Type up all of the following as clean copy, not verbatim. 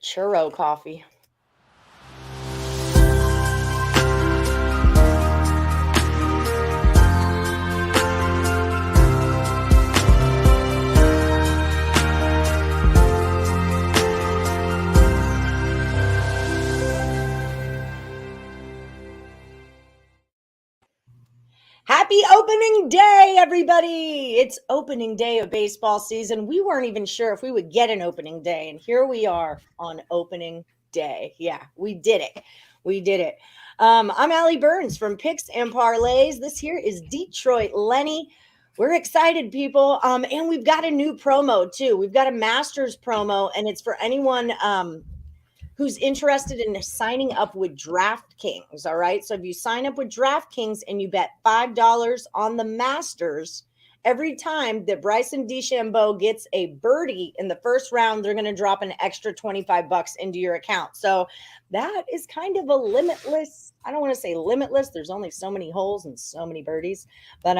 Churro coffee. Happy opening day, everybody. It's opening day of baseball season. We weren't even sure if we would get an opening day, and here we are on opening day. Yeah, we did it. We did it. I'm Allie Burns from Picks and Parlays. This here is Detroit Lenny. We're excited, people. And we've got a new promo, too. We've got a Masters promo, and it's for anyone who's interested in signing up with DraftKings. All right. So if you sign up with DraftKings and you bet $5 on the Masters, every time that Bryson DeChanbeau gets a birdie in the first round, they're going to drop an extra $25 into your account. So that is kind of a limitless. I don't want to say limitless. There's only so many holes and so many birdies, but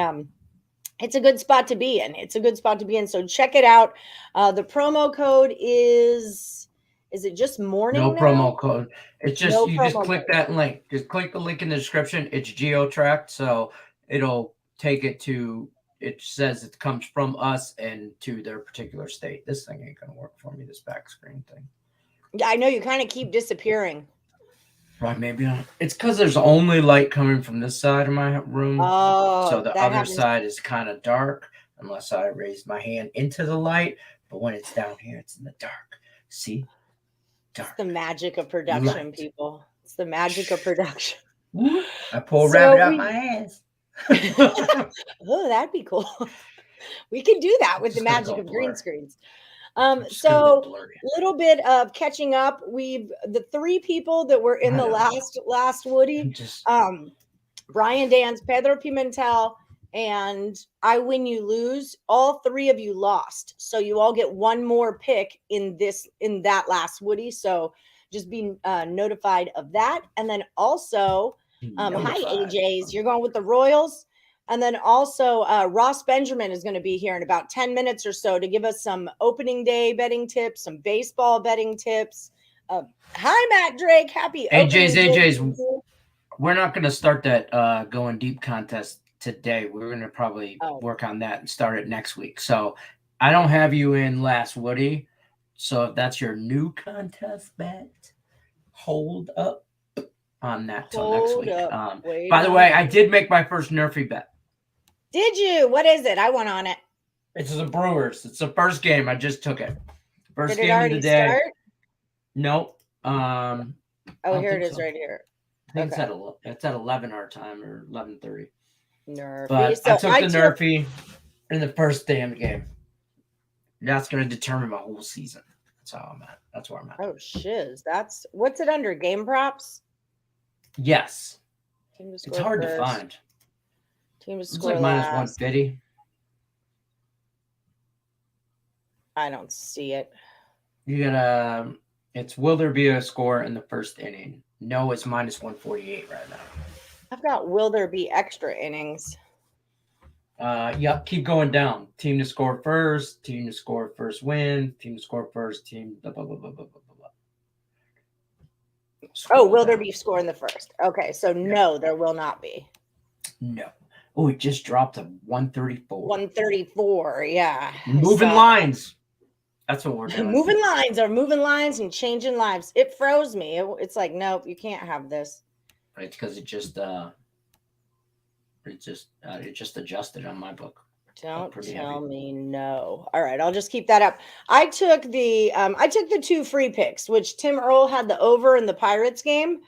it's a good spot to be in. It's a good spot to be in. So check it out. The promo code is it just morning? No now? Promo code. It's just you just click that link. Just click the link in the description. It's geo-tracked, so it'll take it to. It says it comes from us and to their particular state. This thing ain't gonna work for me. This back screen thing. Yeah, I know you kind of keep disappearing. Right, maybe not. It's because there's only light coming from this side of my room. Oh, so the other side is kind of dark unless I raise my hand into the light. But when it's down here, it's in the dark. See? Dark. It's the magic of production, people. It's the magic of production. I pull a rabbit out my ass. Oh, that'd be cool. We can do that with the magic of green screens. So a little bit of catching up. The three people that were in the last Woody, Brian Dance, Pedro Pimentel, and I Win You Lose. All three of you lost, so you all get one more pick in that last Woody. So just be notified of that. And then also, hi AJs, you're going with the Royals. And then also Ross Benjamin is going to be here in about 10 minutes or so to give us some opening day betting tips, some baseball betting tips. Hi, Matt Drake. Happy AJs. We're not going to start that going deep contest today. We're going to probably work on that and start it next week. So I don't have you in last Woody. So if that's your new contest bet, hold up on that till next week. By the way, I did make my first Nerfy bet. Did you? What is it? I went on it. It's the Brewers. It's the first game. I just took it. First Did it game already of the day. Start? Nope. Here it is, right here. I think it's at 11 our time or 11:30. Nerfy. But so I took the Nerfy in the first day of the game. That's going to determine my whole season. That's how I'm at. That's where I'm at. Oh shiz! What's it under? Game props? Yes. It's hard to find. Team to score. It's like minus 150. I don't see it. You got it's will there be a score in the first inning? No, it's minus 148 right now. I've got will there be extra innings? Yep, keep going down. Team to score first, team to score first win, team to score first, team blah blah blah blah blah blah blah. Will there be a score in the first? Okay, so no, there will not be. No. Oh, it just dropped to 134. 134, yeah. Moving lines. That's what we're doing. Moving lines and changing lives. It froze me. It's like, nope, you can't have this. It's because it just adjusted on my book. Don't tell me no. All right, I'll just keep that up. I took the two free picks, which Tim Earl had the over in the Pirates game,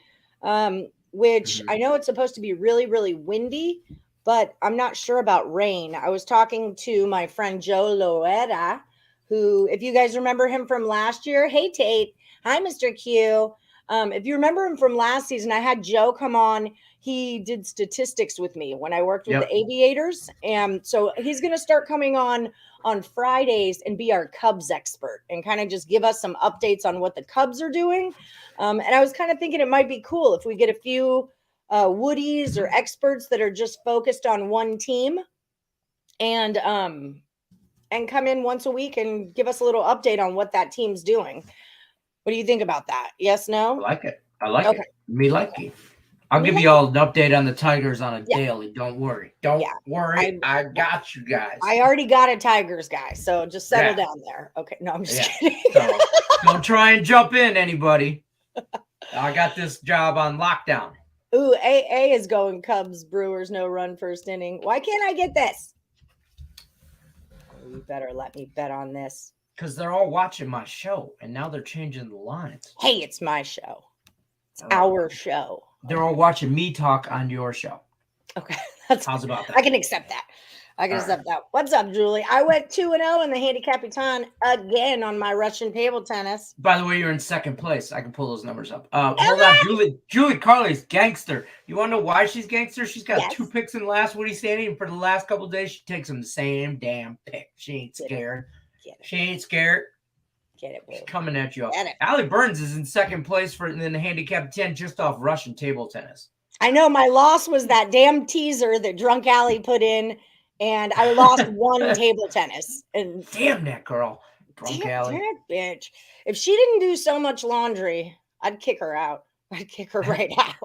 which I know it's supposed to be really, really windy, but I'm not sure about rain. I was talking to my friend Joe Loera, who, if you guys remember him from last year, hey Tate, hi Mr. Q. If you remember him from last season, I had Joe come on. He did statistics with me when I worked with the Aviators. And so he's going to start coming on Fridays and be our Cubs expert and kind of just give us some updates on what the Cubs are doing. And I was kind of thinking it might be cool if we get a few Woodies or experts that are just focused on one team and come in once a week and give us a little update on what that team's doing. What do you think about that? Yes, I no? like it. I like it. Me like it. I'll give you all an update on the Tigers on a daily. Don't worry. Don't worry. I got you guys. I already got a Tigers guy, so just settle down there. Okay. No, I'm just kidding. So don't try and jump in, anybody. I got this job on lockdown. Ooh, AA is going Cubs, Brewers, no run first inning. Why can't I get this? You better let me bet on this. Because they're all watching my show, and now they're changing the lines. Hey, it's my show. It's our show. They're all watching me talk on your show. Okay. How's about that? I can accept that. What's up, Julie? I went 2-0 in the Handicapper again on my Russian table tennis. By the way, you're in second place. I can pull those numbers up. Hold on, Julie Carly's gangster. You want to know why she's gangster? She's got 2 picks in the last Woody standing, and for the last couple of days, she takes them the same damn pick. She ain't scared. She ain't scared. Get it, She's coming at you. Allie Burns is in second place in the Handicap 10 just off Russian table tennis. I know my loss was that damn teaser that Drunk Allie put in, and I lost 1 table tennis. And damn that girl, Drunk Allie. That bitch. If she didn't do so much laundry, I'd kick her out. I'd kick her right out.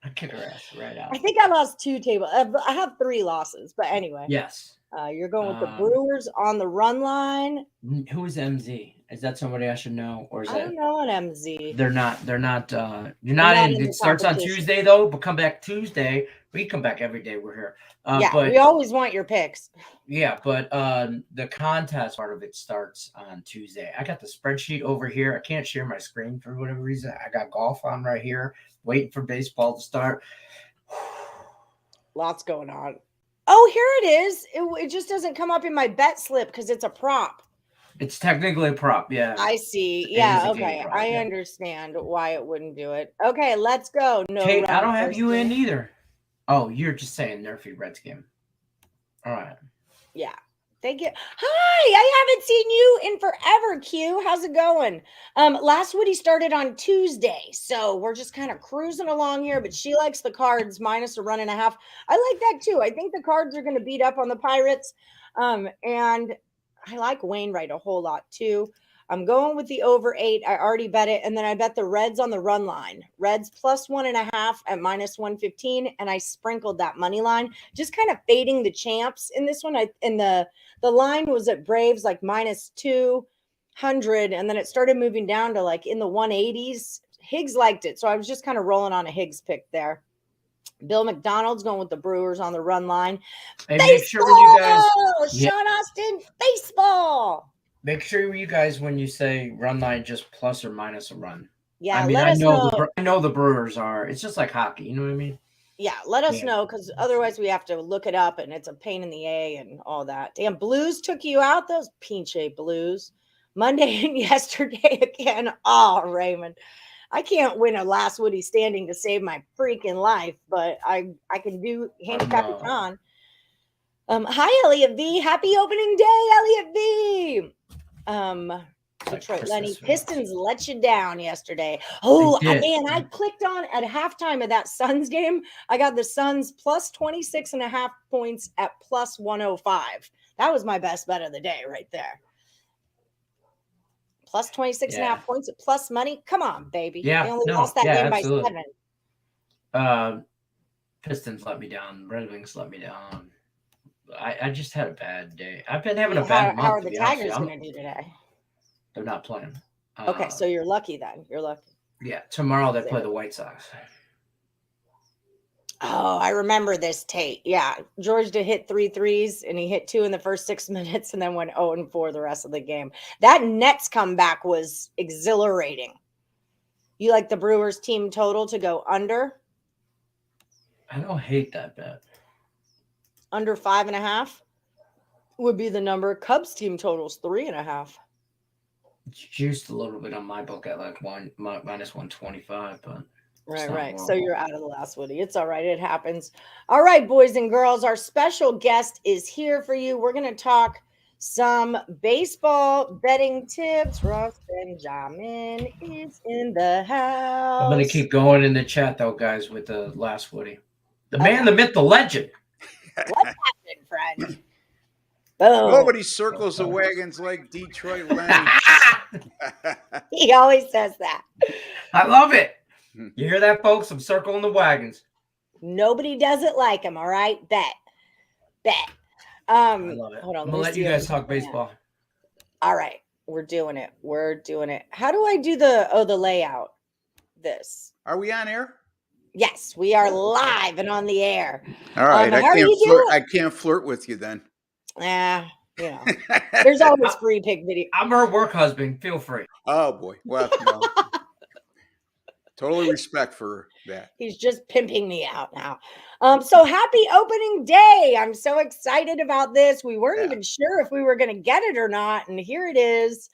I'd kick her ass right out. I think I lost 2 tables. I have 3 losses, but anyway. Yes. You're going with the Brewers on the run line. Who is MZ? Is that somebody I should know, or is I don't know an MZ? They're not. You're not in. It starts on Tuesday though, but come back Tuesday. We come back every day. We're here. But we always want your picks. Yeah, but the contest part of it starts on Tuesday. I got the spreadsheet over here. I can't share my screen for whatever reason. I got golf on right here, waiting for baseball to start. Lots going on. Oh, here it is. It just doesn't come up in my bet slip because it's a prop. It's technically a prop, yeah. I see. Yeah, okay. I understand why it wouldn't do it. Okay, let's go. No, Kate, I don't have you in either. Oh, you're just saying Nerfy Reds game. All right. Yeah. Thank you. Hi, I haven't seen you in forever, Q. How's it going? Last Woody started on Tuesday, so we're just kind of cruising along here, but she likes the Cards minus a run and a half. I like that too. I think the Cards are going to beat up on the Pirates, and I like Wainwright a whole lot too. I'm going with the over 8. I already bet it. And then I bet the Reds on the run line. Reds plus 1.5 at minus 115. And I sprinkled that money line, just kind of fading the champs in this one. And the line was at Braves like minus 200. And then it started moving down to like in the 180s. Higgs liked it. So I was just kind of rolling on a Higgs pick there. Bill McDonald's going with the Brewers on the run line. Hey, baseball! Make sure when you guys, Sean Austin, baseball. Make sure you guys, when you say run line, just plus or minus a run. Yeah, I mean, I know the Brewers are. It's just like hockey. You know what I mean? Yeah, let us know because otherwise we have to look it up and it's a pain in the A and all that. Damn, Blues took you out. Those pinche Blues. Monday and yesterday again. Oh, Raymond. I can't win a last Woody standing to save my freaking life, but I can do Handicapper. Hi, Elliot V. Happy opening day, Elliot V. Detroit Lenny Pistons let you down yesterday. Oh, man, I clicked on at halftime of that Suns game. I got the Suns plus 26.5 points at plus 105. That was my best bet of the day right there. Plus 26.5 points at plus money. Come on, baby. Yeah, they only lost that game by 7. Pistons let me down. Red Wings let me down. I just had a bad day. I've been having a bad month. How are the Tigers going to do today? They're not playing. Okay, so you're lucky then. You're lucky. Yeah, tomorrow they play the White Sox. Oh, I remember this, Tate. Yeah, George did hit 3 threes, and he hit 2 in the first 6 minutes and then went 0-4 the rest of the game. That Nets comeback was exhilarating. You like the Brewers team total to go under? I don't hate that bet. Under 5.5 would be the number. Cubs team totals 3.5. It's juiced a little bit on my book at like minus 125, but right. So you're out of the last Woody. It's all right. It happens. All right, boys and girls, our special guest is here for you. We're going to talk some baseball betting tips. Ross Benjamin is in the house. I'm going to keep going in the chat though, guys, with the last Woody. The man, the myth, the legend. What's happening, friend? Boom. Nobody circles the wagons like Detroit Lenny. He always says that. I love it. You hear that, folks? I'm circling the wagons. Nobody does it like him. All right, bet. I love it. Hold on. I'm gonna let you guys talk baseball. All right, we're doing it. How do I do the layout? This. Are we on air? Yes, we are live and on the air. All right, I can't flirt with you then. There's always free pick video. I'm her work husband. Feel free. Oh boy, well, no. Totally respect for that. He's just pimping me out now. So happy opening day. I'm so excited about this. We weren't even sure if we were going to get it or not. And here it is.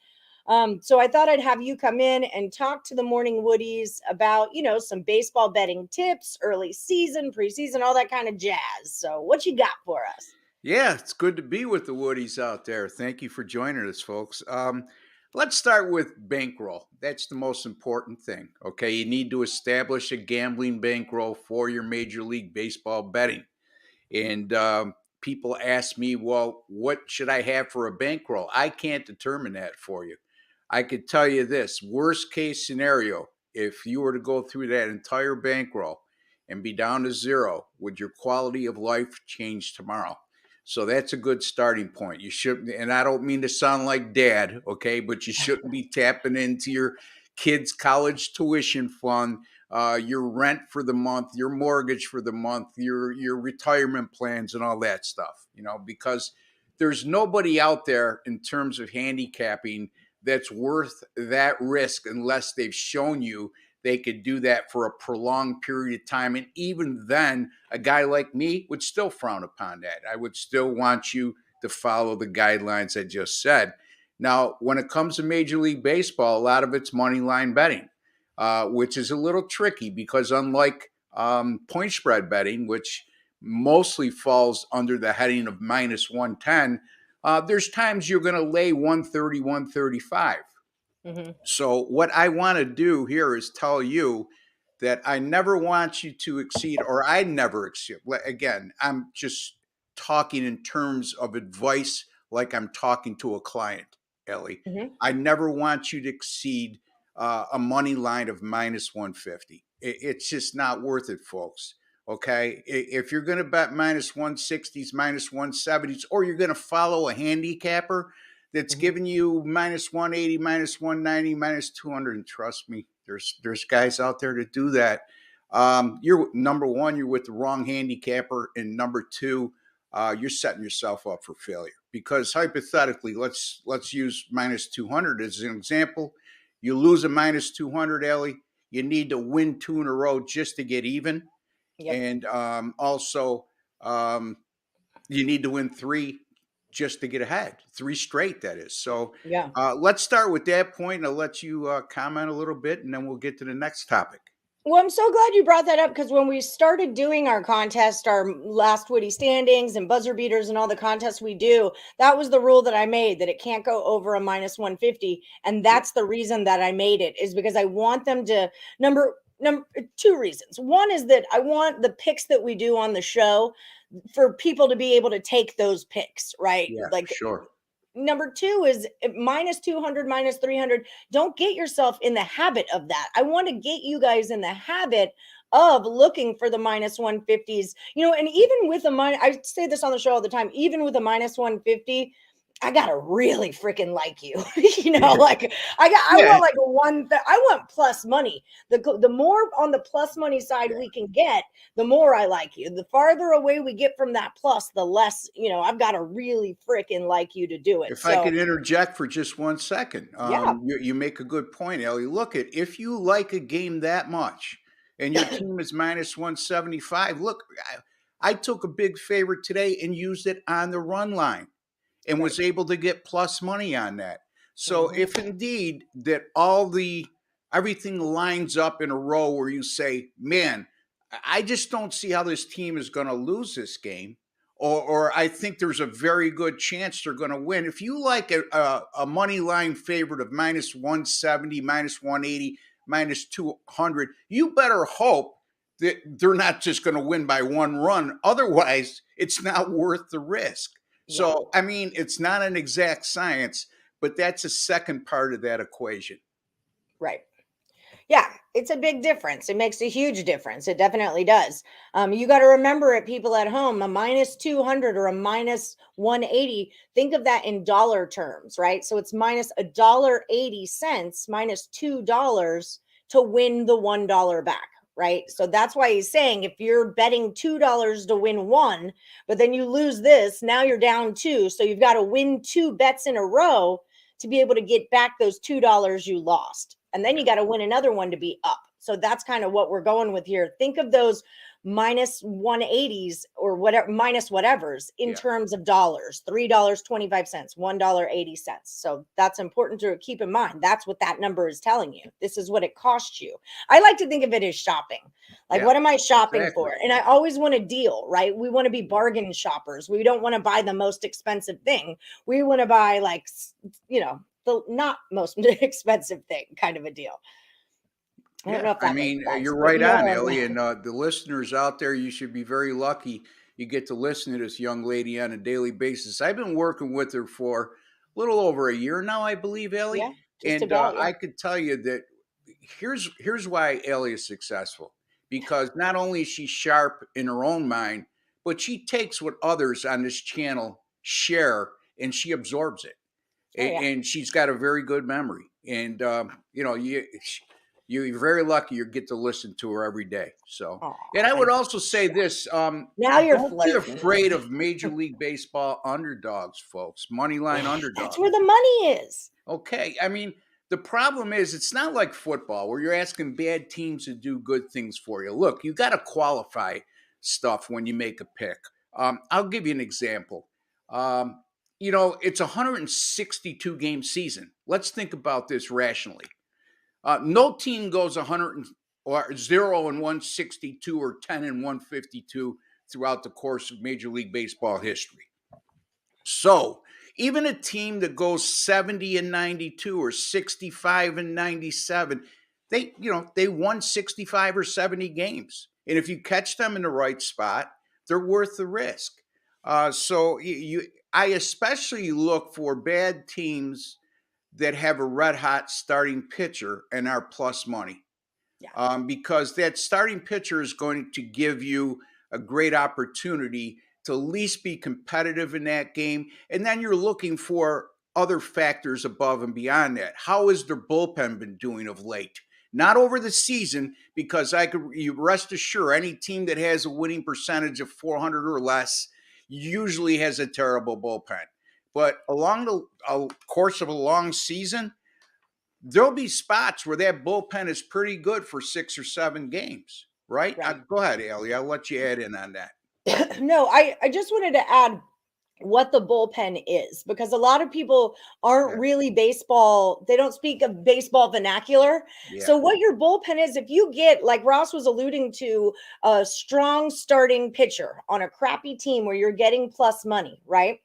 So I thought I'd have you come in and talk to the morning Woodies about, some baseball betting tips, early season, preseason, all that kind of jazz. So what you got for us? Yeah, it's good to be with the Woodies out there. Thank you for joining us, folks. Let's start with bankroll. That's the most important thing. Okay, you need to establish a gambling bankroll for your Major League Baseball betting. And people ask me, well, what should I have for a bankroll? I can't determine that for you. I could tell you this, worst case scenario, if you were to go through that entire bankroll and be down to zero, would your quality of life change tomorrow? So that's a good starting point. You shouldn't, and I don't mean to sound like dad, okay, but you shouldn't be tapping into your kids' college tuition fund, your rent for the month, your mortgage for the month, your retirement plans and all that stuff, because there's nobody out there in terms of handicapping that's worth that risk unless they've shown you they could do that for a prolonged period of time. And even then, a guy like me would still frown upon that. I would still want you to follow the guidelines I just said. Now, when it comes to Major League Baseball, a lot of it's money line betting, which is a little tricky because unlike point spread betting, which mostly falls under the heading of minus 110, there's times you're going to lay 130, 135. Mm-hmm. So what I want to do here is tell you that I never want you to exceed, or I never exceed. Again, I'm just talking in terms of advice like I'm talking to a client, Ellie. Mm-hmm. I never want you to exceed a money line of minus 150. It's just not worth it, folks. Okay, if you're going to bet minus 160s, minus 170s, or you're going to follow a handicapper that's giving you minus 180, minus 190, minus 200, and trust me, there's guys out there to do that. You're number one, you're with the wrong handicapper, and number two, you're setting yourself up for failure. Because hypothetically, let's use minus 200 as an example. You lose a minus 200, Ellie, you need to win two in a row just to get even. Yep. And also, you need to win three just to get ahead, three straight, that is. So yeah. Let's start with that point, and I'll let you comment a little bit, and then we'll get to the next topic. Well, I'm so glad you brought that up because when we started doing our contest, our last Woody standings and buzzer beaters and all the contests we do, that was the rule that I made, that it can't go over a minus 150. And that's the reason that I made it, is because I want them to number two reasons. One is that I want the picks that we do on the show for people to be able to take those picks, right? Yeah, like sure. Number two is minus 200, minus 300. Don't get yourself in the habit of that. I want to get you guys in the habit of looking for the minus 150s, and even with I say this on the show all the time, even with a minus 150, I gotta really freaking like you, like I want like I want plus money. The more on the plus money side we can get, the more I like you. The farther away we get from that plus, the less, I've got to really freaking like you to do it. If I could interject for just 1 second, you make a good point, Ellie. Look, if you like a game that much and your team is minus 175, look, I took a big favorite today and used it on the run line. And was able to get plus money on that. So if indeed that everything lines up in a row where you say, man, I just don't see how this team is going to lose this game, or I think there's a very good chance they're going to win. If you like a money line favorite of minus 170, minus 180, minus 200, you better hope that they're not just going to win by one run. Otherwise, it's not worth the risk. So, I mean, it's not an exact science, but that's a second part of that equation. Right. Yeah, it's a big difference. It makes a huge difference. It definitely does. You got to remember it, people at home, a minus 200 or a minus 180. Think of that in dollar terms, right? So it's minus $1.80, minus $2 to win the $1 back, right? So that's why he's saying if you're betting $2 to win one, but then you lose this, now you're down two. So you've got to win 2 bets in a row to be able to get back those $2 you lost. And then you got to win another one to be up. So that's kind of what we're going with here. Think of those minus 180s or whatever, minus whatevers in terms of dollars, $3.25, $1.80. So that's important to keep in mind. That's what that number is telling you. This is what it costs you. I like to think of it as shopping. Like, what am I shopping for? And I always want a deal, right? We want to be bargain shoppers. We don't want to buy the most expensive thing. We want to buy, like, you know, the not most expensive thing kind of a deal. I don't know if that makes sense, you're right on, Ellie. And the listeners out there, you should be very lucky you get to listen to this young lady on a daily basis. I've been working with her for a little over a year now, I believe, Ellie. Yeah, and about, I could tell you that here's why Ellie is successful. Because not only is she sharp in her own mind, but she takes what others on this channel share and she absorbs it. And she's got a very good memory. And, you know, you're very lucky you get to listen to her every day. So, and I would also say this. Now you're don't be afraid of Major League Baseball underdogs, folks. Moneyline underdogs. That's where the money is. Okay. I mean, the problem is it's not like football where you're asking bad teams to do good things for you. Look, you got to qualify stuff when you make a pick. I'll give you an example. You know, it's a 162 game season. Let's think about this rationally. No team goes 100 or 0 and 162 or 10 and 152 throughout the course of Major League Baseball history. So even a team that goes 70 and 92 or 65 and 97, they won 65 or 70 games. And if you catch them in the right spot, they're worth the risk. So I especially look for bad teams that have a red hot starting pitcher and are plus money. Because that starting pitcher is going to give you a great opportunity to at least be competitive in that game. And then you're looking for other factors above and beyond that. How has their bullpen been doing of late? Not over the season, because you rest assured any team that has a winning percentage of 400 or less usually has a terrible bullpen. But along the course of a long season, there'll be spots where that bullpen is pretty good for 6 or 7 games, right? Go ahead, Ellie. I'll let you add in on that. No, I just wanted to add what the bullpen is, because a lot of people aren't really baseball. They don't speak of baseball vernacular. So what your bullpen is, if you get, like Ross was alluding to, a strong starting pitcher on a crappy team where you're getting plus money, right?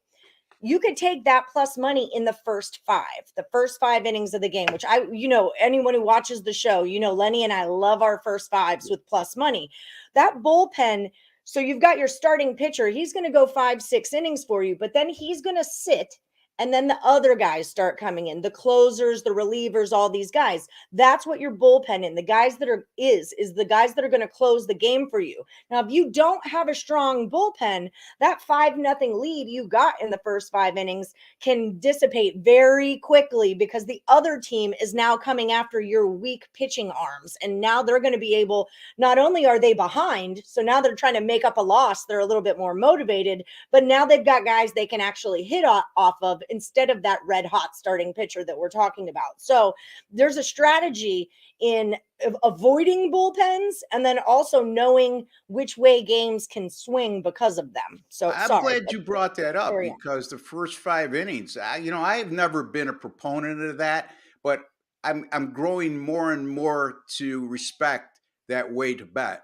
You could take that plus money in the first 5 innings of the game, which anyone who watches the show, Lenny and I love our first 5s with plus money. That bullpen. So you've got your starting pitcher. He's going to go 5-6 innings for you, but then he's going to sit. And then the other guys start coming in, the closers, the relievers, all these guys. That's what your bullpen in. The guys that are is the guys that are going to close the game for you. Now, if you don't have a strong bullpen, that 5-0 lead you got in the first 5 innings can dissipate very quickly, because the other team is now coming after your weak pitching arms. And now they're going to be able, not only are they behind, so now they're trying to make up a loss, they're a little bit more motivated, but now they've got guys they can actually hit off of, instead of that red hot starting pitcher that we're talking about. So there's a strategy in avoiding bullpens, and then also knowing which way games can swing because of them. So I'm glad you brought that up, because the first 5 innings, I have never been a proponent of that, but I'm growing more and more to respect that way to bet.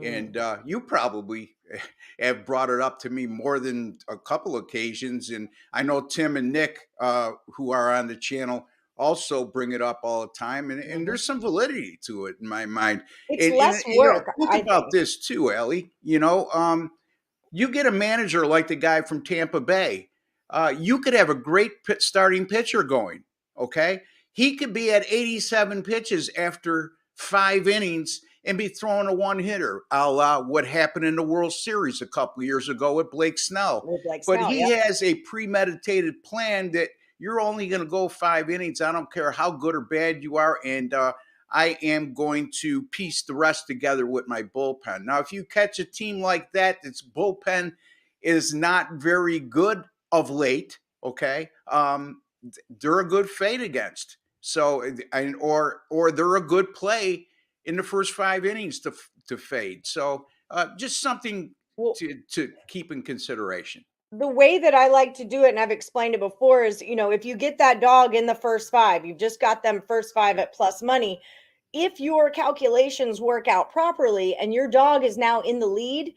And you probably have brought it up to me more than a couple occasions. And I know Tim and Nick, who are on the channel, also bring it up all the time. And there's some validity to it in my mind. It's less work. Think about this too, Ellie. You get a manager like the guy from Tampa Bay. You could have a great starting pitcher going. okay? He could be at 87 pitches after 5 innings and be throwing a one-hitter, a la what happened in the World Series a couple of years ago with Blake Snell. But he has a premeditated plan that you're only going to go 5 innings. I don't care how good or bad you are, and I am going to piece the rest together with my bullpen. Now, if you catch a team like that, its bullpen is not very good of late, okay? They're a good fade against. So, or they're a good play in the first 5 innings to fade. So, just something to keep in consideration. The way that I like to do it, and I've explained it before, is, if you get that dog in the first 5, you've just got them first 5 at plus money. If your calculations work out properly and your dog is now in the lead,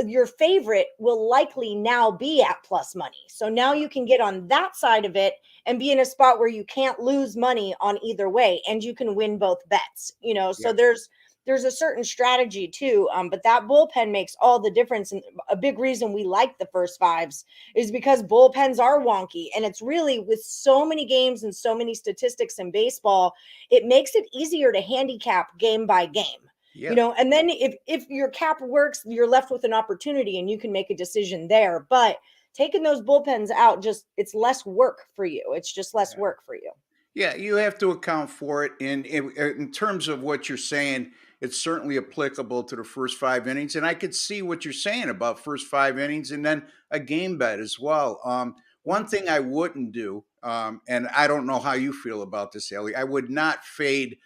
your favorite will likely now be at plus money. So now you can get on that side of it and be in a spot where you can't lose money on either way, and you can win both bets. So there's a certain strategy too. But that bullpen makes all the difference. And a big reason we like the first 5s is because bullpens are wonky. And it's really, with so many games and so many statistics in baseball, it makes it easier to handicap game by game. Yeah. And then if your cap works, you're left with an opportunity and you can make a decision there. But taking those bullpens out, it's less work for you. It's just less work for you. Yeah, you have to account for it. And in terms of what you're saying, it's certainly applicable to the first 5 innings. And I could see what you're saying about first 5 innings and then a game bet as well. One thing I wouldn't do, and I don't know how you feel about this, Ellie, I would not fade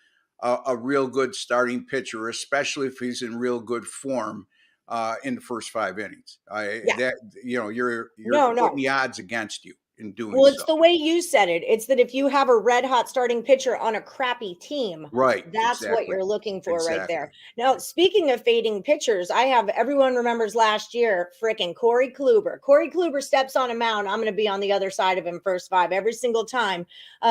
a real good starting pitcher, especially if he's in real good form in the first 5 innings. You're putting the odds against you in doing so. Well, it's the way you said it. It's that if you have a red hot starting pitcher on a crappy team, right? That's exactly what you're looking for right there. Now, speaking of fading pitchers, everyone remembers last year, frickin' Corey Kluber. Corey Kluber steps on a mound. I'm going to be on the other side of him first 5 every single time.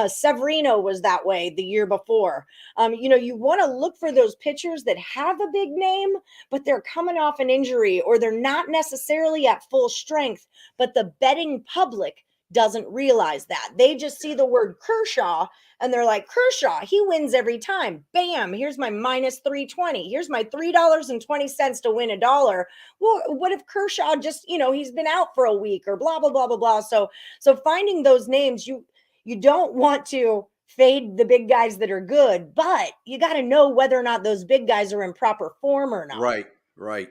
Severino was that way the year before. You want to look for those pitchers that have a big name, but they're coming off an injury, or they're not necessarily at full strength, but the betting public doesn't realize that. They just see the word Kershaw and they're like, Kershaw, he wins every time. Bam, here's my minus 320. Here's my $3.20 to win $1. Well, what if Kershaw just, he's been out for a week or blah, blah, blah, blah, blah. So finding those names, you don't want to fade the big guys that are good, but you got to know whether or not those big guys are in proper form or not. Right.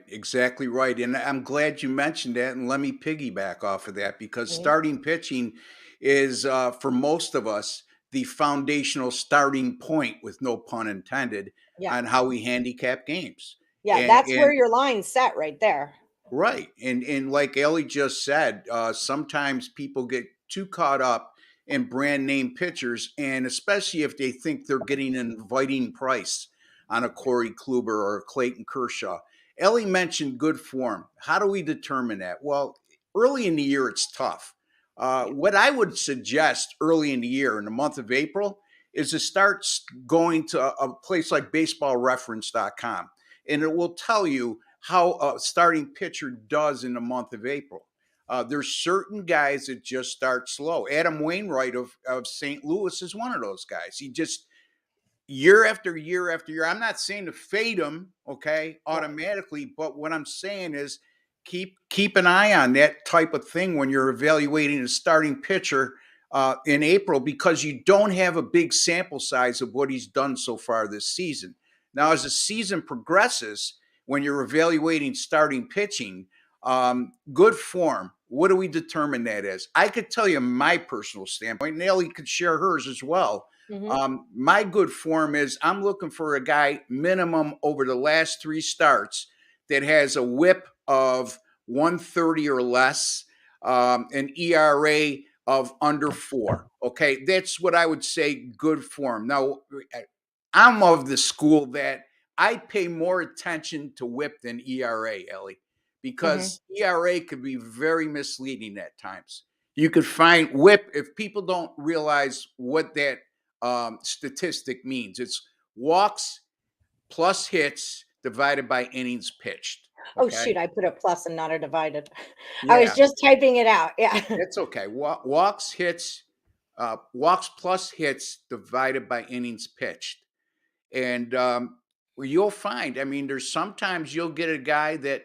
Exactly right. And I'm glad you mentioned that. And let me piggyback off of that, because starting pitching is, for most of us, the foundational starting point, with no pun intended, on how we handicap games. Yeah, that's where your line's set right there. Right. And like Ellie just said, sometimes people get too caught up in brand name pitchers, and especially if they think they're getting an inviting price on a Corey Kluber or a Clayton Kershaw. Ellie mentioned good form. How do we determine that? Well, early in the year, it's tough. What I would suggest early in the year, in the month of April, is to start going to a place like baseballreference.com, and it will tell you how a starting pitcher does in the month of April. There's certain guys that just start slow. Adam Wainwright of St. Louis is one of those guys. He just, year after year after year, I'm not saying to fade him, automatically, but what I'm saying is keep an eye on that type of thing when you're evaluating a starting pitcher in April, because you don't have a big sample size of what he's done so far this season. Now, as the season progresses, when you're evaluating starting pitching, good form, what do we determine that as? I could tell you my personal standpoint. Nelly could share hers as well. My good form is I'm looking for a guy minimum over the last 3 starts that has a whip of 130 or less, an ERA of under 4. Okay, that's what I would say good form. Now, I'm of the school that I pay more attention to whip than ERA, Ellie, because ERA could be very misleading at times. You could find whip, if people don't realize what that statistic means. It's walks plus hits divided by innings pitched. Okay? Oh, shoot. I put a plus and not a divided. Yeah. I was just typing it out. Yeah. That's okay. Walks, hits, walks plus hits divided by innings pitched. And you'll find, I mean, there's sometimes you'll get a guy that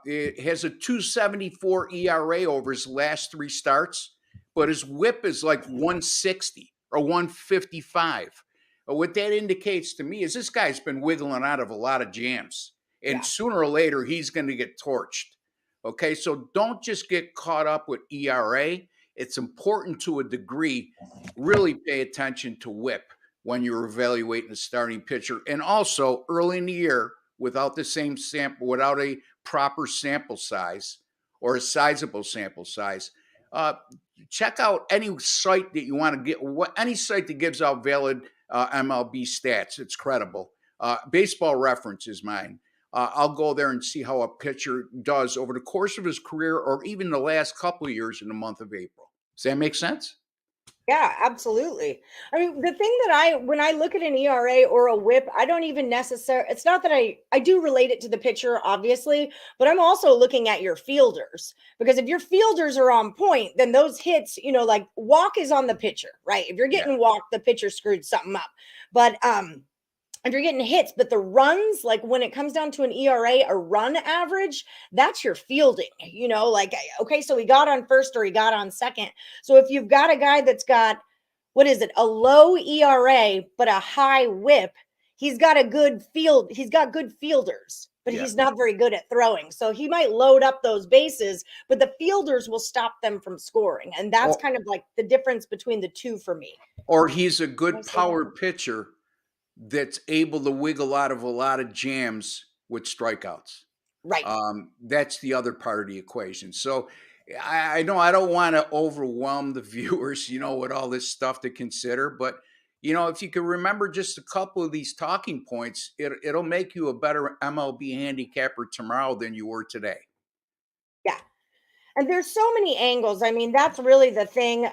it has a 2.74 ERA over his last 3 starts, but his whip is like 160 or 155. What that indicates to me is this guy's been wiggling out of a lot of jams, and sooner or later he's going to get torched. Okay, so don't just get caught up with ERA. It's important to a degree. Really pay attention to whip when you're evaluating a starting pitcher, and also early in the year, without the same sample, without a proper sample size or a sizable sample size, check out any site that you want to get. Any site that gives out valid MLB stats, it's credible. Baseball Reference is mine. I'll go there and see how a pitcher does over the course of his career, or even the last couple of years in the month of April. Does that make sense? Yeah, absolutely. I mean, the thing that when I look at an ERA or a whip, I don't even necessarily, it's not that I do relate it to the pitcher, obviously, but I'm also looking at your fielders, because if your fielders are on point, then those hits, like walk is on the pitcher, right? If you're getting walked, the pitcher screwed something up. But, if you're getting hits, but the runs, like when it comes down to an ERA, a run average, that's your fielding, like, okay, so he got on first or he got on second. So if you've got a guy that's got, a low ERA, but a high whip, he's got good fielders, but he's not very good at throwing. So he might load up those bases, but the fielders will stop them from scoring. And that's kind of like the difference between the two for me. Or he's a good power pitcher that's able to wiggle out of a lot of jams with strikeouts. Right. That's the other part of the equation. So I know I don't want to overwhelm the viewers, with all this stuff to consider, but if you can remember just a couple of these talking points, it'll make you a better MLB handicapper tomorrow than you were today. Yeah. And there's so many angles. I mean, that's really the thing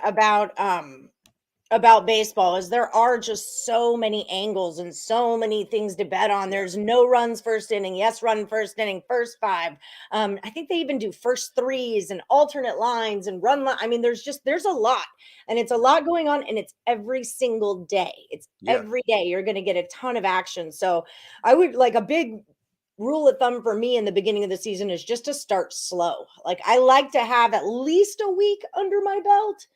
about baseball, is there are just so many angles and so many things to bet on. There's no runs first inning, yes run first inning, first 5. I think they even do first 3s and alternate lines and run. I mean, there's a lot, and it's a lot going on, and it's every single day. It's every day you're going to get a ton of action. So I would like a big rule of thumb for me in the beginning of the season is just to start slow. Like I like to have at least a week under my belt.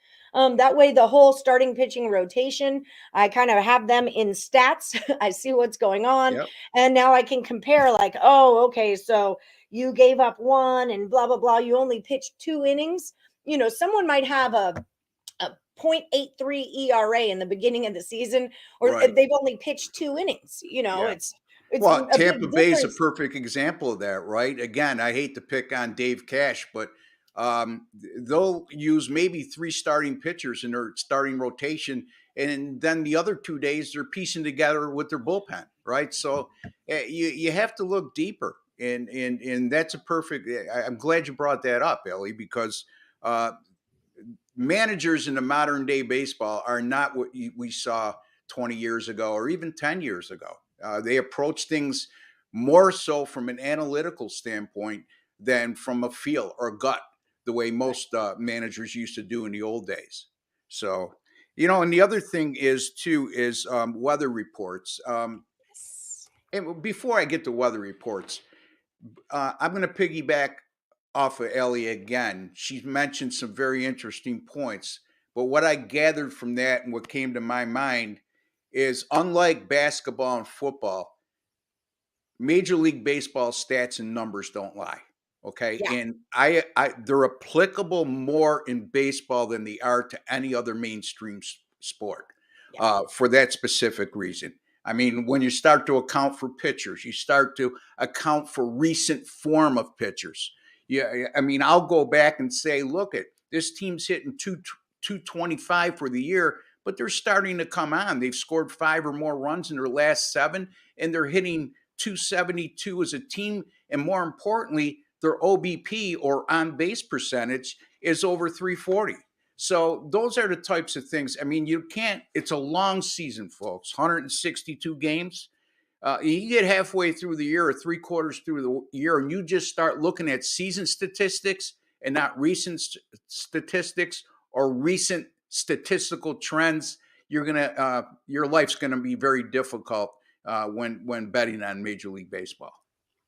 That way the whole starting pitching rotation, I kind of have them in stats. I see what's going on. And now I can compare like, oh, okay, so you gave up 1 and blah, blah, blah. You only pitched 2 innings. Someone might have a 0.83 ERA in the beginning of the season, or they've only pitched 2 innings. It's Tampa Bay is a perfect example of that, right? Again, I hate to pick on Dave Cash, but they'll use maybe 3 starting pitchers in their starting rotation, and then the other 2 days they're piecing together with their bullpen, right? So you have to look deeper, and that's a perfect. I'm glad you brought that up, Ellie, because managers in the modern day baseball are not what we saw 20 years ago or even 10 years ago. They approach things more so from an analytical standpoint than from a feel or gut, the way most managers used to do in the old days. So, and the other thing is weather reports. And before I get to weather reports, I'm going to piggyback off of Ellie again. She's mentioned some very interesting points, but what I gathered from that and what came to my mind is, unlike basketball and football, Major League Baseball stats and numbers don't lie. Okay. Yeah. And they're applicable more in baseball than they are to any other mainstream sport for that specific reason. I mean, when you start to account for pitchers, you start to account for recent form of pitchers. Yeah. I mean, I'll go back and say, look, this team's hitting 225 for the year, but they're starting to come on. They've scored 5 or more runs in their last 7, and they're hitting 272 as a team. And more importantly, their OBP, or on base percentage, is over 340. So those are the types of things. I mean, it's a long season, folks, 162 games. You get halfway through the year or 3/4 through the year, and you just start looking at season statistics and not recent statistics or recent statistical trends, your life's gonna be very difficult when betting on Major League Baseball.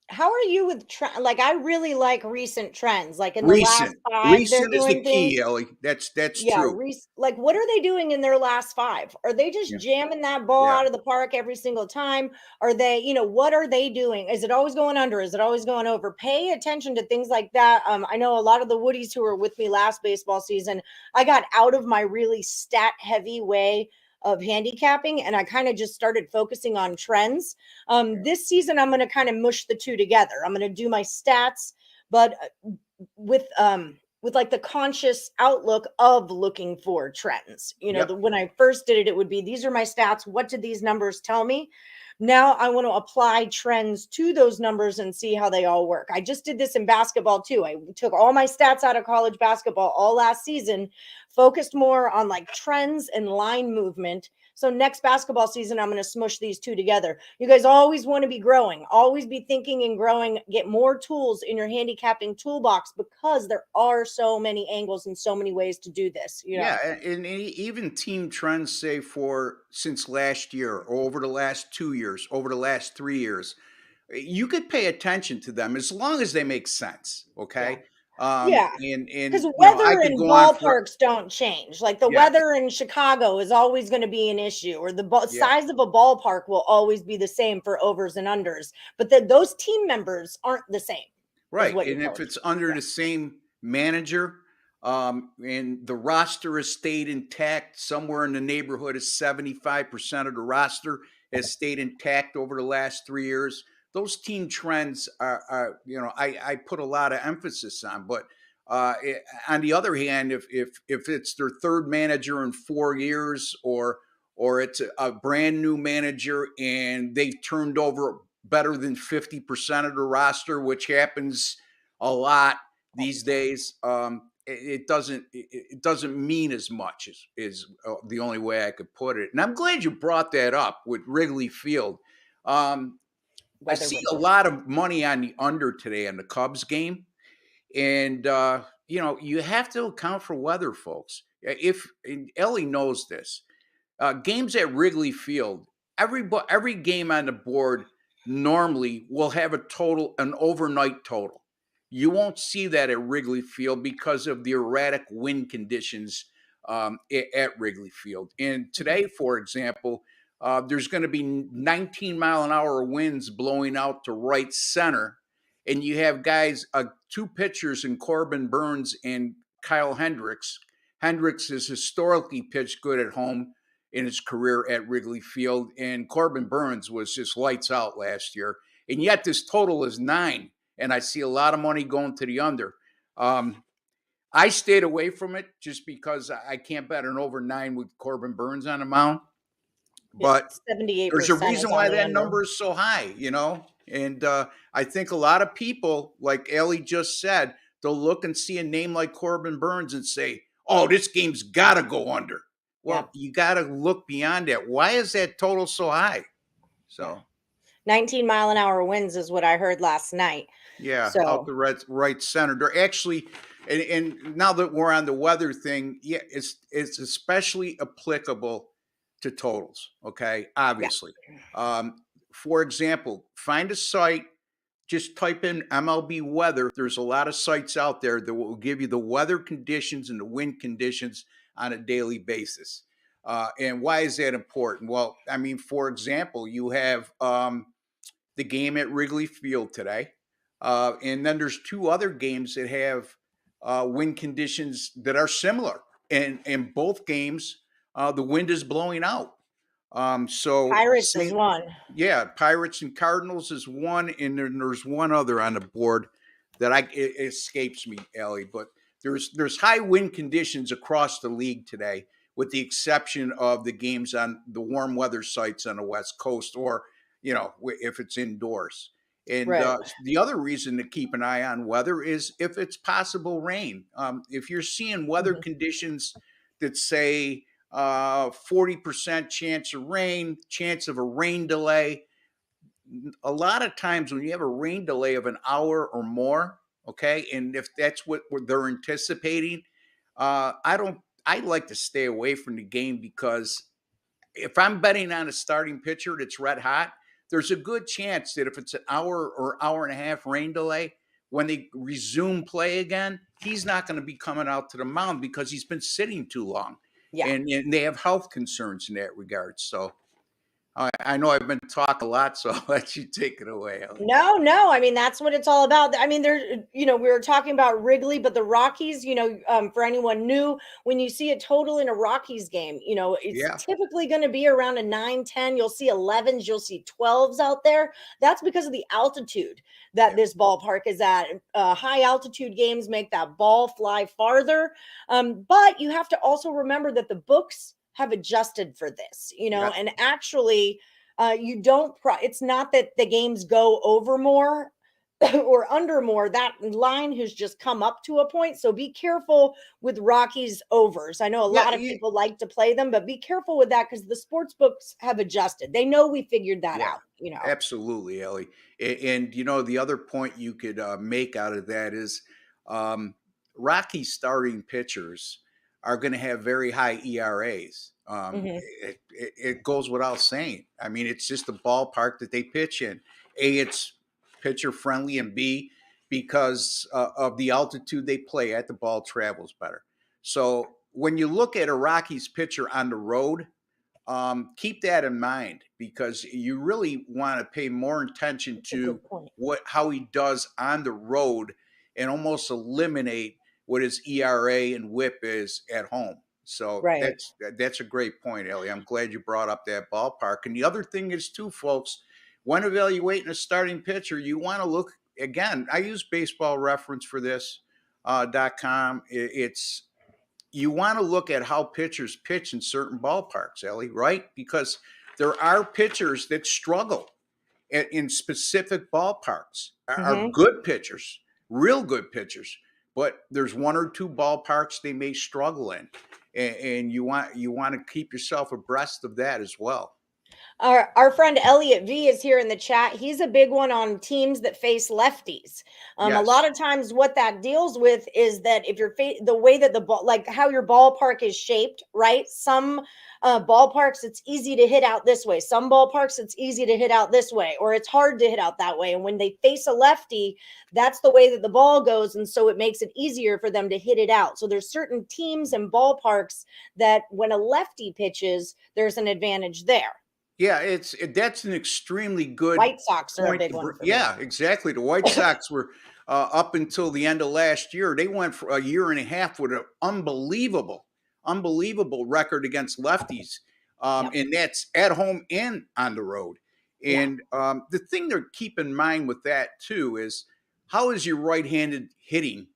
How are you with like I really like recent trends. Like in the last 5, they're Recent is the doing things. key, Ellie. That's Yeah, true. like what are they doing in their last 5? Are they just Yeah. jamming that ball Yeah. out of the park every single time? Are they, what are they doing? Is it always going under? Is it always going over? Pay attention to things like that. I know a lot of the Woodies who were with me last baseball season, I got out of my really stat heavy way of handicapping, and I kind of just started focusing on trends. This season, I'm going to kind of mush the two together. I'm going to do my stats, but with like the conscious outlook of looking for trends. When I first did it, it would be, these are my stats. What did these numbers tell me? Now I want to apply trends to those numbers and see how they all work. I just did this in basketball too. I took all my stats out of college basketball all last season, focused more on like trends and line movement. So next basketball season, I'm going to smush these two together. You guys always want to be growing, always be thinking and growing, get more tools in your handicapping toolbox, because there are so many angles and so many ways to do this. Yeah, and even team trends, say since last year, or over the last 2 years, over the last 3 years, you could pay attention to them as long as they make sense. Okay. Yeah. And Because I weather could in go on for ballparks don't change. Like the yeah, weather in Chicago is always going to be an issue, or the yeah, size of a ballpark will always be the same for overs and unders. But those team members aren't the same. right. And if it's under the same manager, and the roster has stayed intact, somewhere in the neighborhood of 75% of the roster has stayed intact over the last 3 years. Those team trends are I put a lot of emphasis on. But on the other hand, if it's their third manager in 4 years, or it's a brand new manager and they've turned over better than 50% of the roster, which happens a lot these days, it doesn't mean as much, is the only way I could put it. And I'm glad you brought that up with Wrigley Field. I see a lot of money on the under today on the Cubs game, and you have to account for weather, folks. And Ellie knows this, games at Wrigley Field, every game on the board normally will have an overnight total. You won't see that at Wrigley Field because of the erratic wind conditions at Wrigley Field. And today, for example, there's going to be 19-mile-an-hour winds blowing out to right center, and you have guys, 2 pitchers in Corbin Burnes and Kyle Hendricks. Hendricks has historically pitched good at home in his career at Wrigley Field, and Corbin Burnes was just lights out last year. And yet this total is 9, and I see a lot of money going to the under. I stayed away from it just because I can't bet an over 9 with Corbin Burnes on the mound. But 78% there's a reason why that under. number is so high, and I think a lot of people, like Ellie just said, they'll look and see a name like Corbin Burnes and say, oh, this game's got to go under. Well, you got to look beyond that. Why is that total so high? So 19-mile-an-hour winds is what I heard last night. Yeah, out the right center. They're actually, and now that we're on the weather thing, it's especially applicable to totals. Okay, obviously. For example, find a site. Just type in MLB weather. There's a lot of sites out there that will give you the weather conditions and the wind conditions on a daily basis. And why is that important? Well, I mean, for example, you have the game at Wrigley Field today. And then there's 2 other games that have wind conditions that are similar. And in both games, the wind is blowing out. So Pirates is one. Yeah, Pirates and Cardinals is one, and then there's one other on the board that it escapes me, Ellie. But there's high wind conditions across the league today, with the exception of the games on the warm weather sites on the West Coast, or if it's indoors. And the other reason to keep an eye on weather is if it's possible rain. If you're seeing weather conditions that say 40% chance of rain, chance of a rain delay. A lot of times when you have a rain delay of an hour or more, okay, and if that's what they're anticipating, I I like to stay away from the game because if I'm betting on a starting pitcher that's red hot, there's a good chance that if it's an hour or hour and a half rain delay, when they resume play again, he's not going to be coming out to the mound because he's been sitting too long. Yeah. And they have health concerns in that regard. So I know I've been talking a lot, so I'll let you take it away, Ellie. No. I mean, that's what it's all about. I mean, we were talking about Wrigley, but the Rockies, for anyone new, when you see a total in a Rockies game, it's typically going to be around a 9-10. You'll see 11s, you'll see 12s out there. That's because of the altitude that this ballpark is at. High altitude games make that ball fly farther. But you have to also remember that the books have adjusted for this, and actually it's not that the games go over more or under more. That line has just come up to a point. So be careful with Rockies overs. I know a lot of people like to play them, but be careful with that because the sports books have adjusted. They know we figured that out, Absolutely, Ellie. And the other point you could make out of that is Rocky starting pitchers are going to have very high ERAs. It goes without saying. I mean, it's just the ballpark that they pitch in. A, it's pitcher friendly, and B, because of the altitude they play at, the ball travels better. So when you look at a Rockies pitcher on the road, keep that in mind because you really want to pay more attention to how he does on the road and almost eliminate what his ERA and WHIP is at home. So that's a great point, Ellie. I'm glad you brought up that ballpark. And the other thing is too, folks, when evaluating a starting pitcher, you want to look again. I use Baseball Reference for this .com. You want to look at how pitchers pitch in certain ballparks, Ellie, right? Because there are pitchers that struggle in specific ballparks. Are good pitchers, real good pitchers. But there's one or two ballparks they may struggle in, and you want to keep yourself abreast of that as well. Our friend Elliot V is here in the chat. He's a big one on teams that face lefties. A lot of times what that deals with is that if you're the way that the ball, like how your ballpark is shaped, right? Some ballparks, it's easy to hit out this way. Some ballparks, it's easy to hit out this way, or it's hard to hit out that way. And when they face a lefty, that's the way that the ball goes. And so it makes it easier for them to hit it out. So there's certain teams and ballparks that when a lefty pitches, there's an advantage there. Yeah, that's an extremely good White Sox are a big one. Yeah, exactly. The White Sox were up until the end of last year. They went for a year and a half with an unbelievable record against lefties, and that's at home and on the road. And the thing to keep in mind with that too is how is your right-handed hitting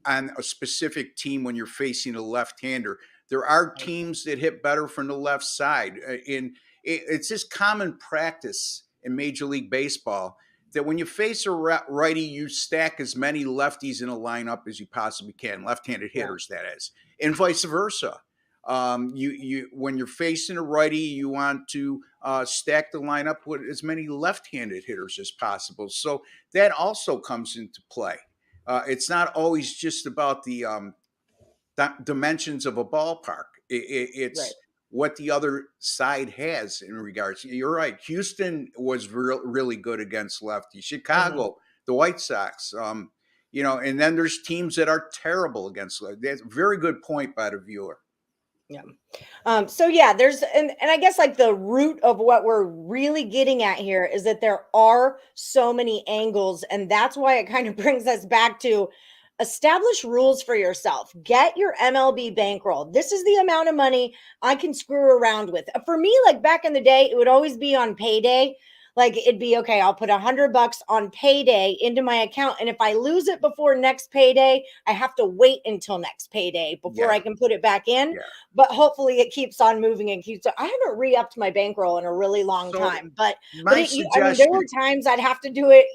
on a specific team when you're facing a left-hander? There are teams that hit better from the left side, and it's just common practice in Major League Baseball that when you face a righty, you stack as many lefties in a lineup as you possibly can, left-handed hitters, that is, and vice versa. You when you're facing a righty, you want to stack the lineup with as many left-handed hitters as possible. So that also comes into play. It's not always just about the dimensions of a ballpark. It's what the other side has in regards. You're right. Houston was really good against lefties. Chicago, the White Sox, and then there's teams that are terrible against lefties. That's a very good point by the viewer. Yeah. So there's, and I guess like the root of what we're really getting at here is that there are so many angles, and that's why it kind of brings us back to establish rules for yourself. Get your MLB bankroll. This is the amount of money I can screw around with. For me, like back in the day, it would always be on payday. Like it'd be, okay, I'll put $100 on payday into my account. And if I lose it before next payday, I have to wait until next payday before I can put it back in. Yeah. But hopefully it keeps on moving and keeps. I haven't re-upped my bankroll in a really long time. But there were times I'd have to do it,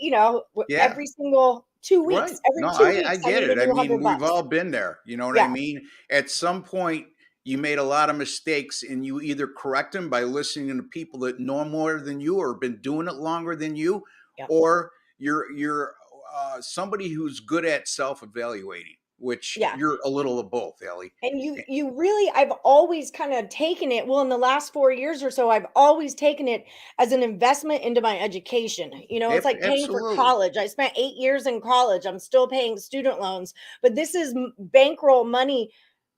every single 2 weeks. Right. Every 2 weeks. I get it. I mean, we've all been there. You know what I mean? At some point, you made a lot of mistakes, and you either correct them by listening to people that know more than you or have been doing it longer than you, or you're somebody who's good at self-evaluating. which Yeah. you're a little of both, Ellie. And you really, I've always kind of taken it, well, in the last 4 years or so, I've always taken it as an investment into my education. It's like paying for Absolutely. college. I spent 8 years in college. I'm still paying student loans, but this is bankroll money.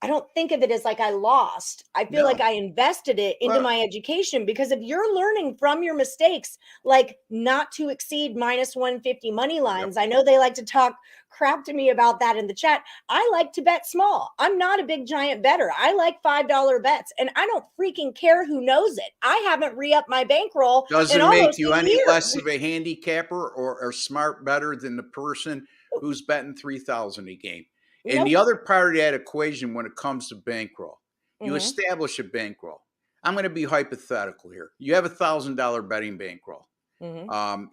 I don't think of it as like I lost. I feel like No. I invested it into Well, my education, because if you're learning from your mistakes, like not to exceed minus 150 money lines, I know they like to talk crap to me about that in the chat. I like to bet small. I'm not a big giant better. I like $5 bets, and I don't freaking care who knows it. I haven't re-upped my bankroll in doesn't make almost you a any year. less of a handicapper or smart better than the person who's betting 3,000 a game. And the Nope. other part of that equation when it comes to bankroll, you Mhm. establish a bankroll. I'm going to be hypothetical here. You have $1,000 betting bankroll. Mhm.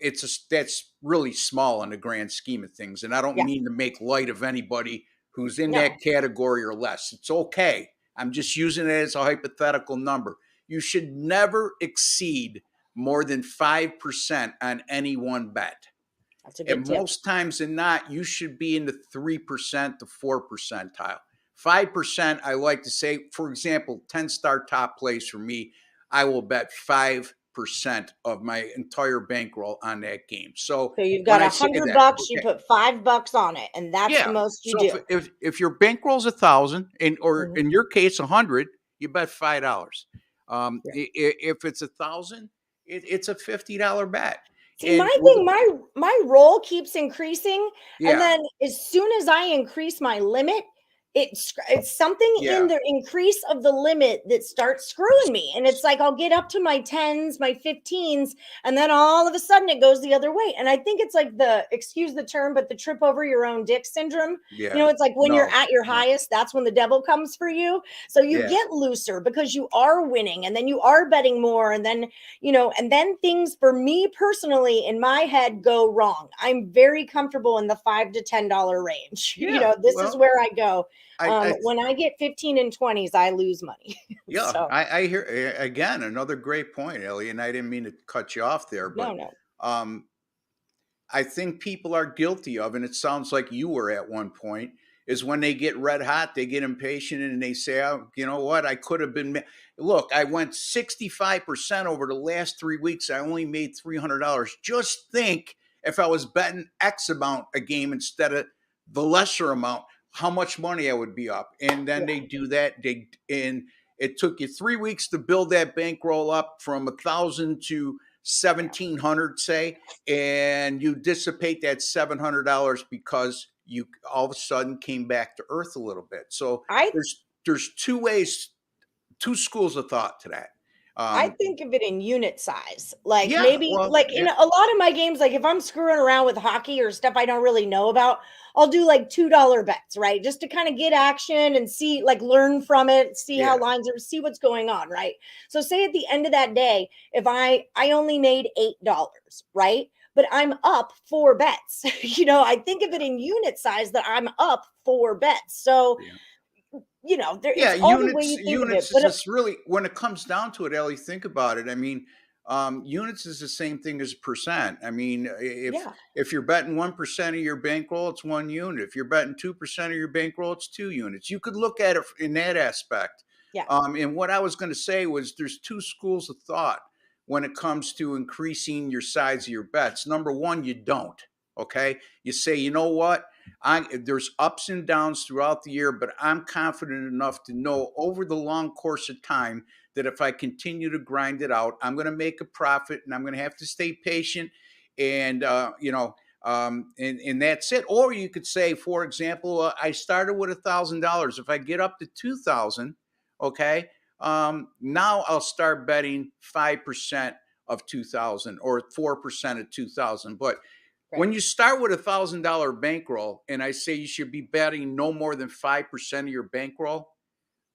That's really small in the grand scheme of things, and I don't Yeah. mean to make light of anybody who's in No. that category or less. It's okay. I'm just using it as a hypothetical number. You should never exceed more than 5% on any one bet. That's a good And tip. most times than not, you should be in the 3% to 4 percentile. 5%, I like to say, for example, 10-star top plays for me, I will bet 5% of my entire bankroll on that game. So So you've when got I say $100, that, you okay, put $5 on it, and that's the yeah. most you So do. if your bankroll's 1,000, or Mhm. in your case 100, you bet $5. Yeah. If it's 1,000, it's a $50 bet. See, And my thing, my roll keeps increasing, and yeah, then as soon as I increase my limit, it's something in yeah. the increase of the limit that starts screwing me. And it's like I'll get up to my 10s, my 15s, and then all of a sudden it goes the other way. And I think it's like excuse the term, but the trip over your own dick syndrome. Yeah. It's like when you're No. at your No. highest, that's when the devil comes for you. So you Yeah. get looser because you are winning, and then you are betting more, and then and then things for me personally in my head go wrong. I'm very comfortable in the $5 to $10 range. Yeah. This is Well, where I go. I When I get 15 and 20s, I lose money. yeah, So I hear again another great point, Ellie, and I didn't mean to cut you off there, but no. um I think people are guilty of, and it sounds like you were at one point, is when they get red hot, they get impatient and they say, oh, you know what? I could have been. Look, I went 65% over the last 3 weeks. I only made $300. Just think if I was betting X amount a game instead of the lesser amount, how much money I would be up. And then Yeah. they do that. And it took you 3 weeks to build that bankroll up from 1,000 to 1,700, say, and you dissipate that $700 because you all of a sudden came back to earth a little bit. So I there's two schools of thought to that. I Um, think of it in unit size. Like yeah, maybe well, like in yeah, a lot of my games, like if I'm screwing around with hockey or stuff I don't really know about, I'll do like $2 bets, right? Just to kind of get action and see, like learn from it, see how yeah, lines are, see what's going on, right? So say at the end of that day, if I only made $8, right? But I'm up 4 bets. I think of it in unit size that I'm up 4 bets. So, yeah. it's Yeah, all the way you think of it. units is But just really when it comes down to it, Ellie, think about it. I mean, units is the same thing as percent. I mean, yeah, if you're betting 1% of your bankroll, it's 1 unit. If you're betting 2% of your bankroll, it's 2 units. You could look at it in that aspect. yeah. And what I was going to say was there's two schools of thought when it comes to increasing your size of your bets. Number one, you don't. Okay, you say, you know what? There's ups and downs throughout the year, but I'm confident enough to know over the long course of time that if I continue to grind it out, I'm going to make a profit, and I'm going to have to stay patient, and and that's it. Or you could say, for example, I started with $1,000. If I get up to 2,000, okay, now I'll start betting 5% of 2,000 or 4% of 2,000, but Right. when you start with $1,000 bankroll, and I say you should be betting no more than 5% of your bankroll,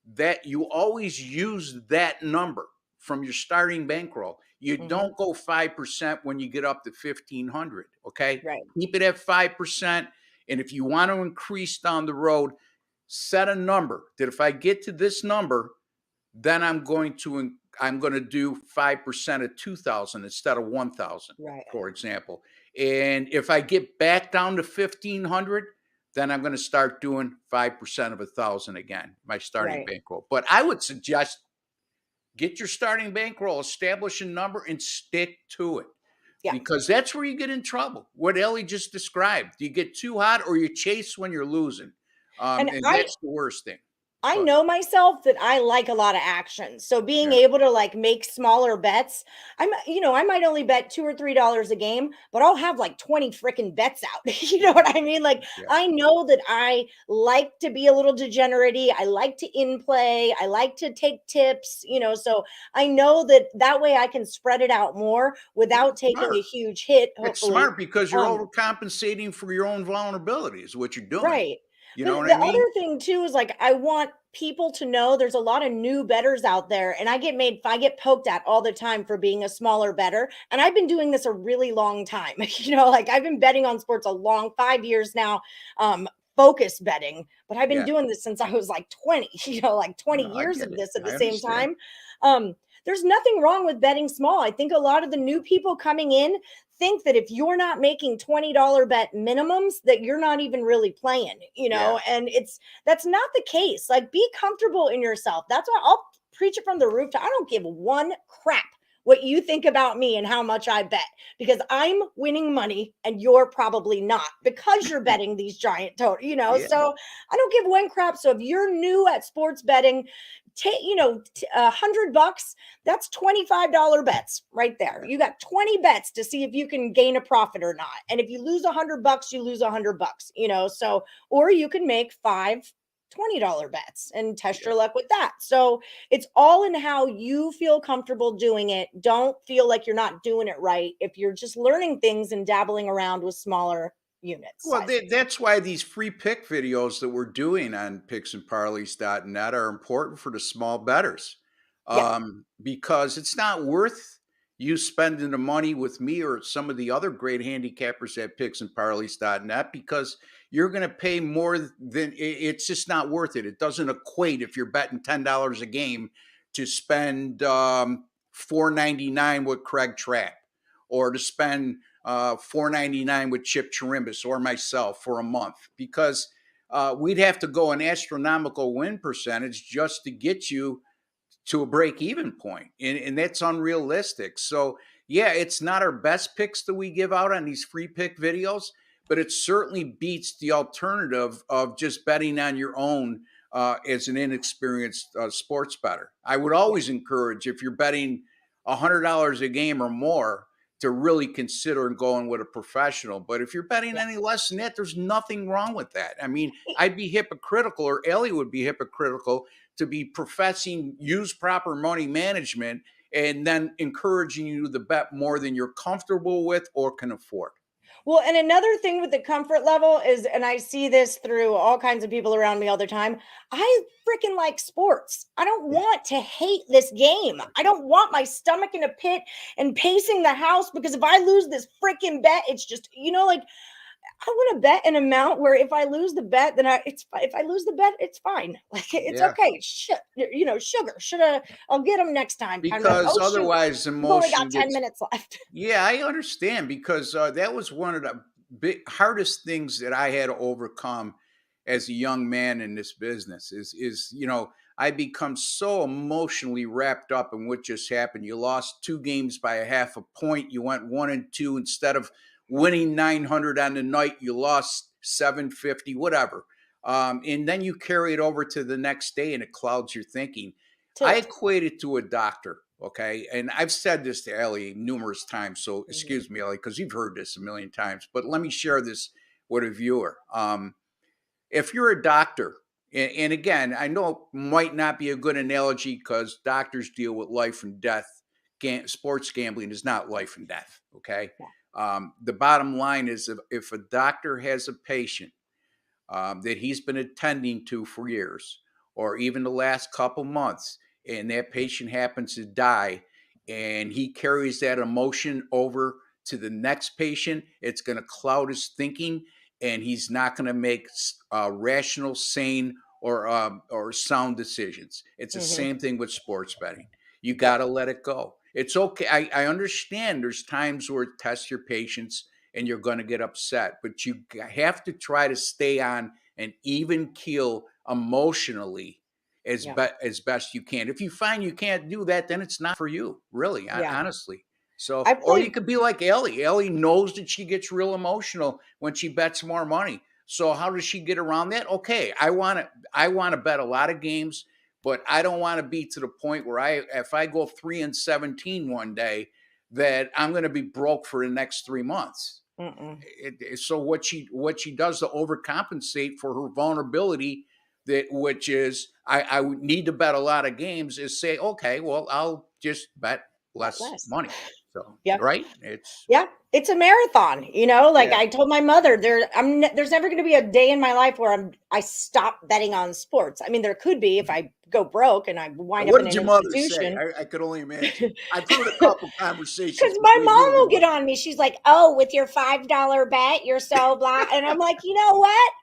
that you always use that number from your starting bankroll. You Mhm. don't go 5% when you get up to 1,500. Okay, Right. keep it at 5%. And if you want to increase down the road, set a number that if I get to this number, then I'm going to do 5% of 2,000 instead of 1,000, Right. for example. And if I get back down to 1,500, then I'm going to start doing 5% of 1,000 again, my starting Right. bankroll. But I would suggest get your starting bankroll, establish a number, and stick to it. Yeah. Because that's where you get in trouble. What Ellie just described. You get too hot or you chase when you're losing. And And that's the worst thing. I But know myself that I like a lot of action. So being yeah, able to like make smaller bets, I might only bet $2 or $3 a game, but I'll have like 20 freaking bets out. You know what I mean? Like yeah. I know that I like to be a little degenerate. I like to in play. I like to take tips, so I know that way I can spread it out more without taking Smart. a huge hit, It's hopefully. smart because you're overcompensating for your own vulnerability is what you're doing. Right. You know But what the I mean? other thing too is like I want people to know there's a lot of new bettors out there, and I get poked at all the time for being a smaller bettor. And I've been doing this a really long time. Like I've been betting on sports a long 5 years now. Focus betting, but I've been Yeah. doing this since I was like 20, like 20 No, I years get of it. this at the I same understand. time. There's nothing wrong with betting small. I think a lot of the new people coming in think that if you're not making $20 bet minimums, that you're not even really playing, Yeah. and that's not the case. Like be comfortable in yourself. That's why I'll preach it from the rooftop. I don't give one crap what you think about me and how much I bet, because I'm winning money and you're probably not, because you're betting these giant total, Yeah. so I don't give one crap. So if you're new at sports betting, take $100, that's $25 bets right there. You got 20 bets to see if you can gain a profit or not. And if you lose $100, you lose $100, so, or you can make five $20 bets and test your luck with that. So it's all in how you feel comfortable doing it. Don't feel like you're not doing it right if you're just learning things and dabbling around with smaller units. Well, that's why these free pick videos that we're doing on picksandparleys.net are important for the small bettors. Yeah. Because it's not worth you spending the money with me or some of the other great handicappers at picksandparleys.net, because you're going to pay more than it's just not worth it. It doesn't equate if you're betting $10 a game to spend $4.99 with Craig Trapp, or to spend $4.99 with Chip Chirimbus or myself for a month, because we'd have to go an astronomical win percentage just to get you to a break-even point, and that's unrealistic. So yeah, it's not our best picks that we give out on these free pick videos, but it certainly beats the alternative of just betting on your own as an inexperienced sports bettor. I would always encourage, if you're betting $100 a game or more, to really consider going with a professional. But if you're betting any less than that, there's nothing wrong with that. I mean, I'd be hypocritical, or Ellie would be hypocritical, to be professing use proper money management and then encouraging you to bet more than you're comfortable with or can afford. Well, and another thing with the comfort level is, and I see this through all kinds of people around me all the time, I freaking like sports. I don't want to hate this game. I don't want my stomach in a pit and pacing the house, because if I lose this freaking bet, it's just, like, I want to bet an amount where if I lose the bet, then if I lose the bet, it's fine. Like it's Yeah. okay. Sugar. I'll get them next time. Kind of like, Because oh shoot, otherwise we've only got emotion 10 gets. minutes left. Yeah, I understand, because that was one of the hardest things that I had to overcome as a young man in this business. Is I become so emotionally wrapped up in what just happened. You lost 2 games by a half a point. You went 1-2 instead of winning 900 on the night. You lost 750, whatever. And then you carry it over to the next day, and it clouds your thinking. I equate it to a doctor. Okay. And I've said this to Ellie numerous times. So excuse me, Ellie, because you've heard this a million times, but let me share this with a viewer. If you're a doctor, and again, I know it might not be a good analogy because doctors deal with life and death. Sports gambling is not life and death. Okay. The bottom line is, if a doctor has a patient that he's been attending to for years, or even the last couple months, and that patient happens to die, and he carries that emotion over to the next patient, it's going to cloud his thinking, and he's not going to make rational, sane, or sound decisions. It's the same thing with sports betting. You got to let it go. It's okay. I understand there's times where test your patience and you're going to get upset. But you have to try to stay on an even keel emotionally as best you can. If you find you can't do that, then it's not for you, really, honestly. So, or you could be like Ellie. Ellie knows that she gets real emotional when she bets more money. So how does she get around that? Okay, I want to bet a lot of games, but I don't want to be to the point where if I go 3-17 one day, that I'm going to be broke for the next 3 months. So what she does to overcompensate for her vulnerability, which is I would need to bet a lot of games, is say, okay, well, I'll just bet less money. So right, it's a marathon, I told my mother there's never going to be a day in my life where I stop betting on sports. I mean, there could be if I go broke and I wind up in an institution. Say? I could only imagine. I've heard a couple conversations because my mom will get on me. She's like, "Oh, with your $5 bet, you're so blah," and I'm like, you know what,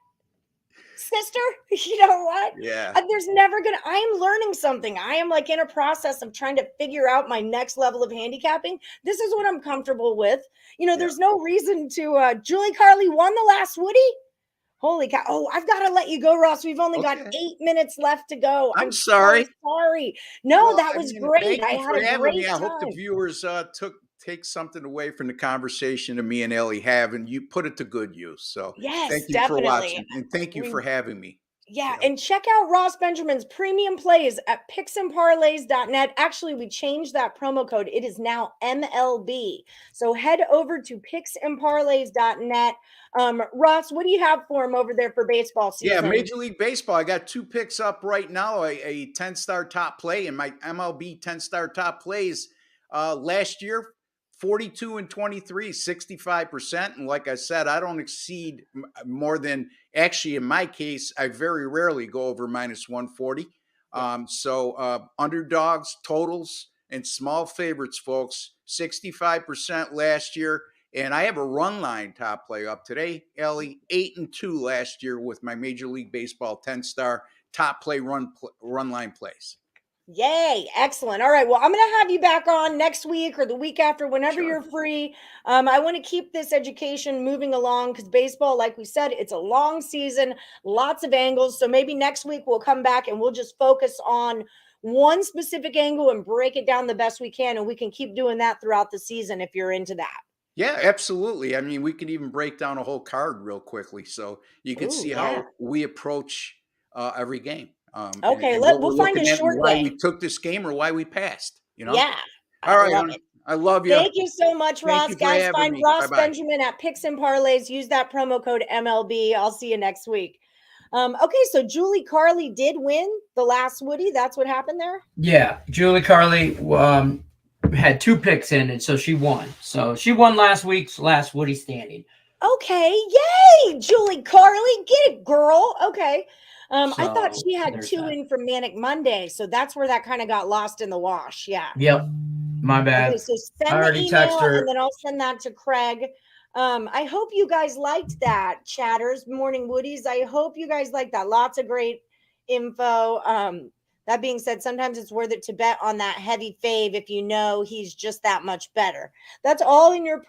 sister, you know what? Yeah. There's never I am learning something. I am like in a process of trying to figure out my next level of handicapping. This is what I'm comfortable with. There's no reason to, Julie Carly won the last Woody. Holy cow. Oh, I've got to let you go, Ross. We've only got 8 minutes left to go. I'm sorry. Sorry. No, that was great. I had a great time. I hope the viewers take something away from the conversation that me and Ellie have, and you put it to good use. So thank you for watching, and thank you for having me. Yeah, and check out Ross Benjamin's premium plays at picksandparlays.net. Actually, we changed that promo code. It is now MLB. So head over to picksandparlays.net. Ross, what do you have for him over there for baseball season? Yeah, Major League Baseball. I got 2 picks up right now, a 10-star top play, and my MLB 10-star top plays last year, 42-23, 65%. And like I said, I don't exceed more than, actually in my case, I very rarely go over -140. So underdogs, totals, and small favorites, folks, 65% last year. And I have a run line top play up today, Ellie, 8-2 last year with my Major League Baseball 10-star top play run line plays. Yay. Excellent. All right. Well, I'm going to have you back on next week or the week after, whenever you're free. I want to keep this education moving along because baseball, like we said, it's a long season, lots of angles. So maybe next week we'll come back and we'll just focus on one specific angle and break it down the best we can. And we can keep doing that throughout the season if you're into that. Yeah, absolutely. I mean, we could even break down a whole card real quickly so you can see how we approach every game. Okay, we'll find a short way. Why we took this game or why we passed, Yeah. All right, I love you. Thank you so much, Ross. Guys, find Ross Benjamin at Picks and Parlays. Use that promo code MLB. I'll see you next week. Okay, so Julie Carly did win the last Woody. That's what happened there? Yeah, Julie Carly had 2 picks in, and so she won. So she won last week's last Woody standing. Okay, yay, Julie Carly. Get it, girl. Okay. I thought she had 2 in from Manic Monday, so that's where that kind of got lost in the wash. Yeah. Yep. My bad. Okay, so send the email, and then I'll send that to Craig. I hope you guys liked that, chatters, Morning Woodies. I hope you guys liked that. Lots of great info. That being said, sometimes it's worth it to bet on that heavy fave if you know he's just that much better. That's all in your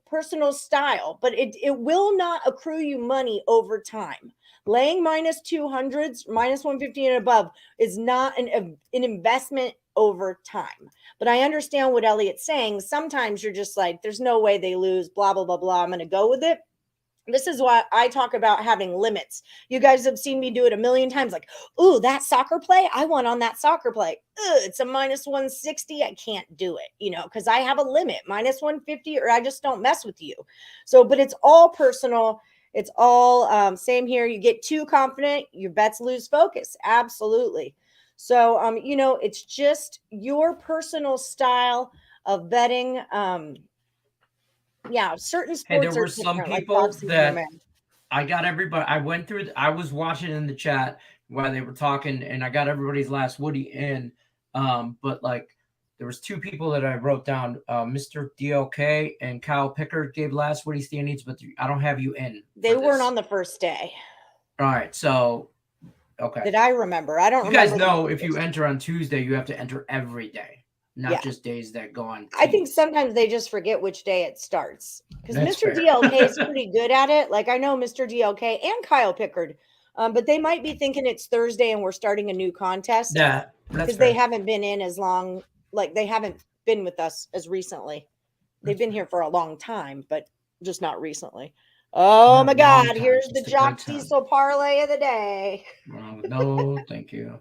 personal style, but it will not accrue you money over time. Laying -200s, -150 and above is not an investment over time. But I understand what Elliot's saying. Sometimes you're just like, there's no way they lose, blah, blah, blah, blah. I'm going to go with it. This is why I talk about having limits. You guys have seen me do it a million times. Like, ooh, that soccer play, I won on that soccer play. It's a -160. I can't do it, because I have a limit, -150, or I just don't mess with you. So, but it's all personal. It's all same here. You get too confident, your bets lose focus. Absolutely. So, it's just your personal style of betting. Certain sports there were some people that I got everybody. I went through. I was watching in the chat while they were talking, and I got everybody's last Woody in. But there was 2 people that I wrote down. Mr. DLK and Kyle Pickard gave last Woody standings, but I don't have you in. They weren't on the first day. All right, so okay. Did I remember? I don't. You guys know if you enter on Tuesday, you have to enter every day. not just days that go on. I think sometimes they just forget which day it starts because Mr. DLK is pretty good at it. Like I know Mr. DLK and Kyle Pickard, but they might be thinking it's Thursday and we're starting a new contest. Yeah, because they haven't been in as long. Like they haven't been with us as recently. They've been here for a long time, but just not recently. Oh my God! Here's the Jock Diesel parlay of the day. No, thank you.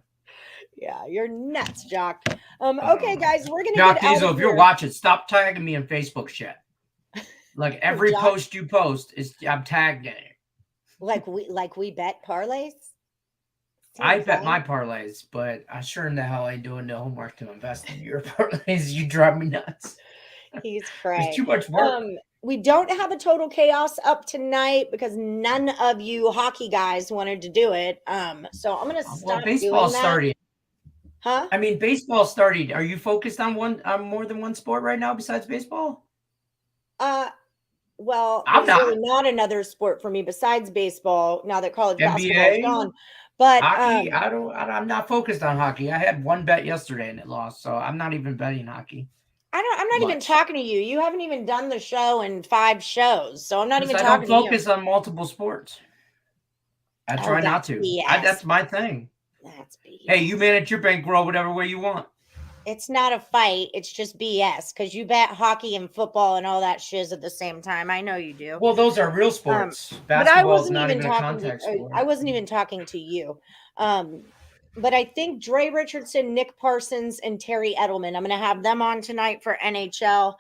Yeah, you're nuts, Jock. Okay, guys, we're gonna Jock get out Diesel. of If you're watching, stop tagging me in Facebook shit. Like every post you post is I'm tagging it. Like we bet parlays. I bet my parlays, but I sure in the hell ain't doing the homework to invest in your parlays. You drive me nuts. He's crazy. It's too much work. We don't have a total chaos up tonight because none of you hockey guys wanted to do it. So I'm gonna stop. Baseball started. Huh? I mean, baseball started. Are you focused on more than one sport right now besides baseball? Well, I'm not. Really not another sport for me besides baseball. Now that college basketball is gone, but hockey. I'm not focused on hockey. I had one bet yesterday and it lost, so I'm not even betting hockey. I'm not even talking to you. You haven't even done the show in 5 shows, so I'm not even talking to you. I don't focus on multiple sports. I try not to. That's my thing. That's BS. Hey, you manage your bankroll whatever way you want. It's not a fight. It's just BS because you bet hockey and football and all that shiz at the same time. I know you do. Well, those are real sports. But I wasn't even talking. I wasn't even talking to you. But I think Dre Richardson, Nick Parsons, and Terry Edelman. I'm going to have them on tonight for NHL.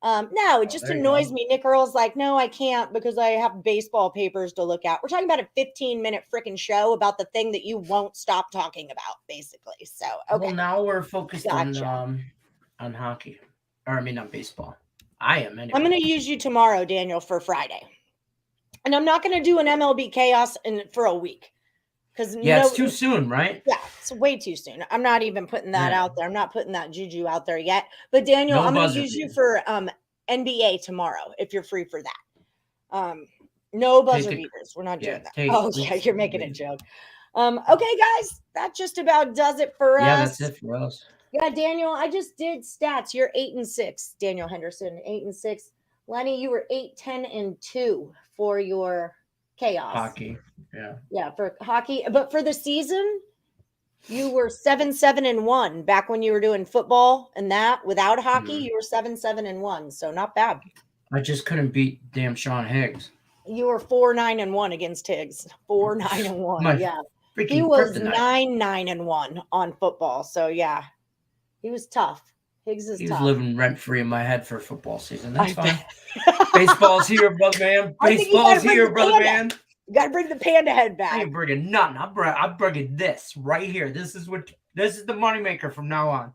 No, it just annoys me. Nick Earl's like, no, I can't because I have baseball papers to look at. We're talking about a 15-minute freaking show about the thing that you won't stop talking about, basically. So, okay. Well, now we're focused on hockey. Or, I mean, on baseball. I am, anyway. I'm going to use you tomorrow, Daniel, for Friday. And I'm not going to do an MLB chaos for a week. It's too soon, right? Yeah, it's way too soon. I'm not even putting that out there. I'm not putting that juju out there yet. But Daniel, I'm going to use you for NBA tomorrow if you're free for that. No buzzer beaters. We're not doing that. Yeah, you're making a joke. Okay, guys, that just about does it for us. Yeah, that's it for us. Yeah, Daniel, I just did stats. You're 8-6, Daniel Henderson, 8-6. Lenny, you were 8-10-2 for your chaos. Hockey. Yeah, for hockey. But for the season, you were 7-7-1 back when you were doing football and that. Without hockey, you were 7-7-1. So not bad. I just couldn't beat damn Sean Higgs. You were 4-9-1 against Higgs. 4-9-1. Yeah. He was 9-9-1 on football. So yeah, he was tough. Higgs is tough. He's living rent free in my head for football season. That's fine. Baseball's here, brother man. Baseball's here, brother man. You got to bring the panda head back. I ain't bringing nothing. I'm bringing this right here. This is the moneymaker from now on.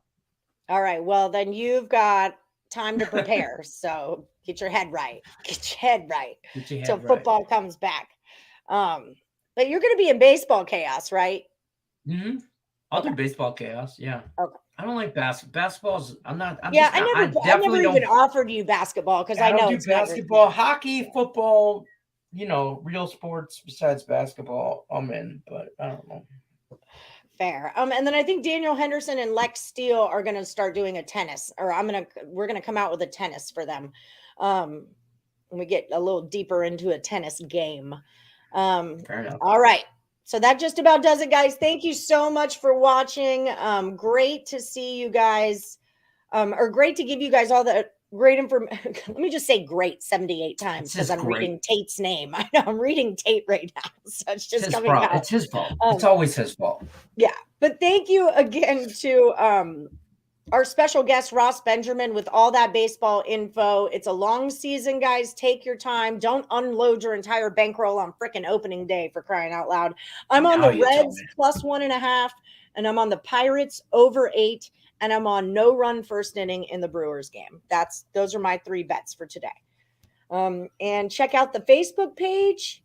All right. Well, then you've got time to prepare. So get your head right. Get your head right. So football comes back. But you're going to be in baseball chaos, right? Mm-hmm. I'll do baseball chaos. Yeah. Okay. I don't like basketball. Basketball's. I never even offered you basketball because I know it's basketball, hockey, football. Real sports besides basketball, I'm in, but I don't know. Fair. And then I think Daniel Henderson and Lex Steele are going to start doing a tennis, or we're going to come out with a tennis for them. When we get a little deeper into a tennis game. Fair enough. All right. So that just about does it, guys. Thank you so much for watching. Great to see you guys, or great to give you guys all the great information. Let me just say great 78 times because I'm reading Tate's name. I know I'm reading Tate right now. So it's just coming out. It's his fault. It's always his fault. Yeah. But thank you again to our special guest, Ross Benjamin, with all that baseball info. It's a long season, guys. Take your time. Don't unload your entire bankroll on freaking opening day, for crying out loud. I'm on the Reds +1.5, and I'm on the Pirates over 8. And I'm on no run first inning in the Brewers game. Those are my 3 bets for today. And check out the Facebook page.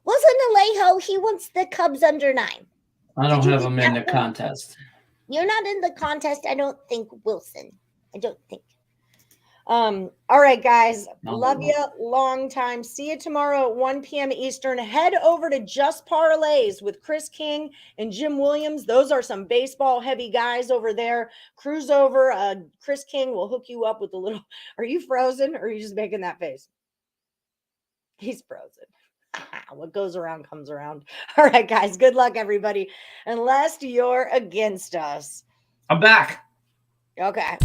Listen to Alejo. He wants the Cubs under 9. I don't have him in the contest. You're not in the contest, I don't think, Wilson. I don't think. All right, guys. Love you. Long time. See you tomorrow at 1 p.m. Eastern. Head over to Just Parlays with Chris King and Jim Williams. Those are some baseball heavy guys over there. Cruise over. Chris King will hook you up with a little. Are you frozen or are you just making that face? He's frozen. What goes around comes around. All right, guys. Good luck, everybody. Unless you're against us. I'm back. Okay.